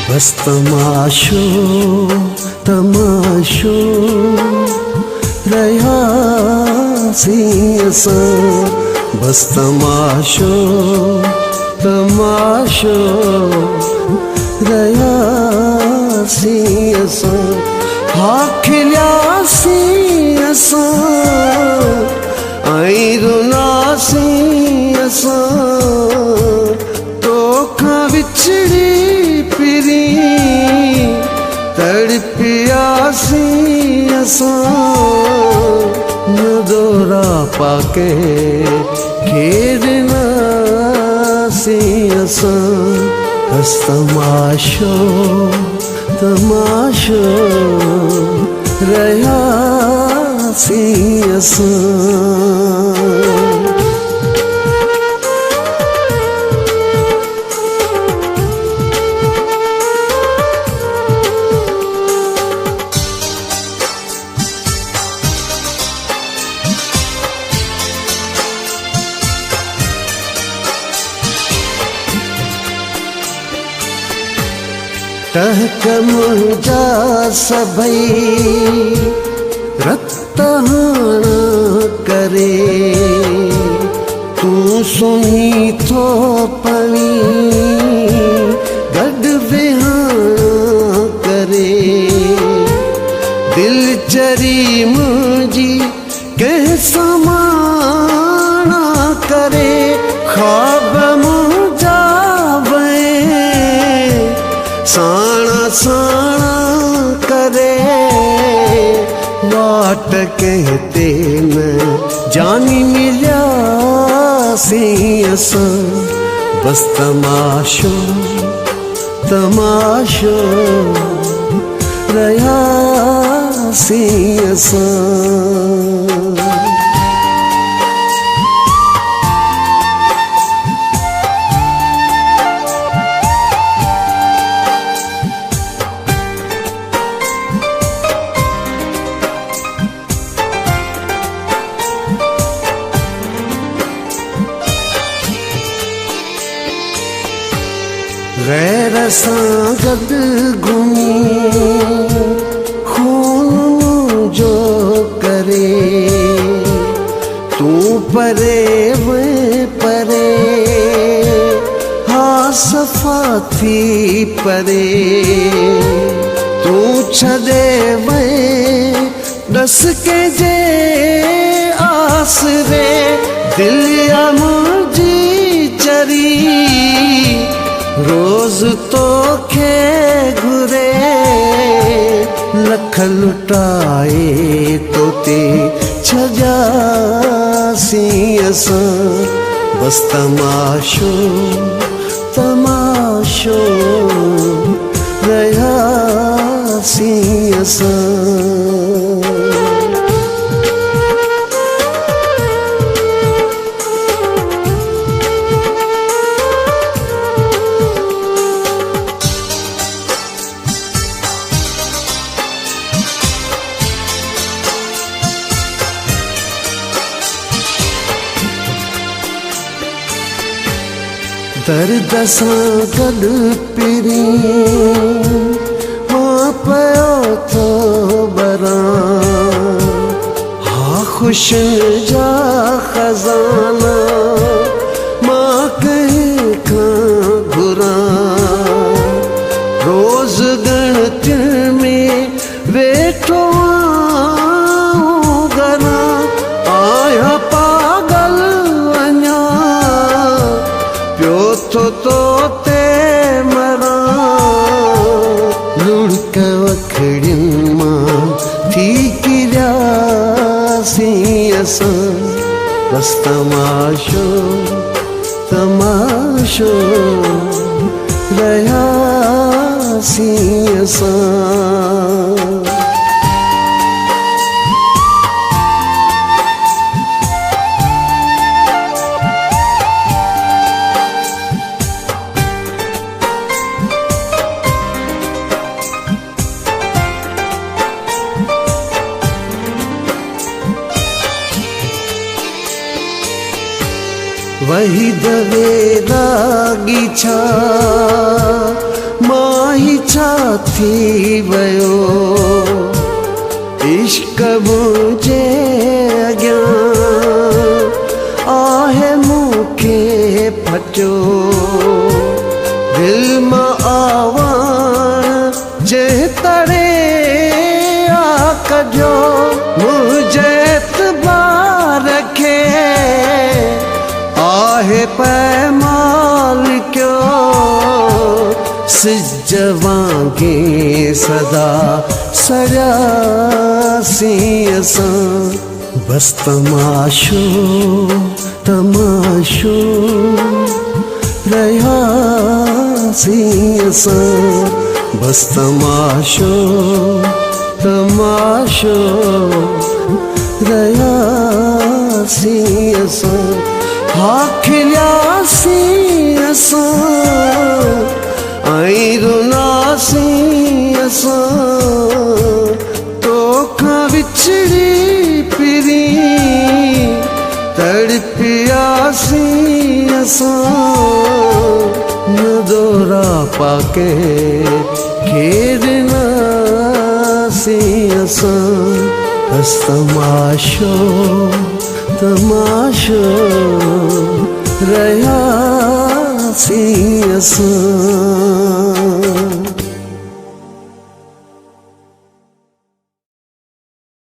बस तमाशो तमाशो रयासी असां, बस तमाशो तमाशो रयासी असां, हा खिलियासी असां ऐं रुनासी असां, तोखां विछड़ी पिरी तड़पियासी असां, न दोरा पाके खेड़नासी असां, बस तमाशो तमाशो रयासी असां। टहक मुंहिंजा सभई रत हाणा करे, तूं सुम्ही थो पवी गॾु विहाणा करे, दिल चरी मुंहिंजी कंहिं समाणा करे, ख्वाब मुंहिंजा साणा साणा करे, वाट कहते न जानी मिलियासी असां, बस तमाशो तमाशो रयासी असां। गैर सां गॾु घुमी खून जो करे, तूं परे वे परे हा सफ़ा थी परे, तूं छॾे वे ॾस कंहिंजे आसरे, दिलि मुंहिंजी चरी रोज़ तोखे घुरे, लख लुटाए तोते छॾियासी असां, बस तमाशो तमाशो रयासी असां। दर्द सां गॾु पिरी मां पियो थो बरां, हा ख़ुशियुनि जा ख़ज़ाना मां कंहिंखां घुरां, रोज़ गणतियुनि में वेठो घरां, आया पागल अञा पियो तो ते मरां, लुढ़क वखड़ियुनि मां थी किरियासी असां, बस तमाशो तमाशो रयासी असां। वही दवे लाॻीछा माही छा थी वियो इश्क मुझे अॻियां आहे मूंखे फटियो दिल मां आवान जे तरे आ कढियो मुझे एतबार खे आहे पैमाल क्यों सिज वांगे सदा सड़ियासी असां बस तमाशो तमाशो रहियासी असां बस तमाशो तमाशो रहियासी असां हा खिलियासी असां ऐं रुनासी असां तोखां विछड़ी पिरी तड़पियासी असां न दोरा पाके खेॾनासी असां बस तमाशो तमाशो रहियासी असां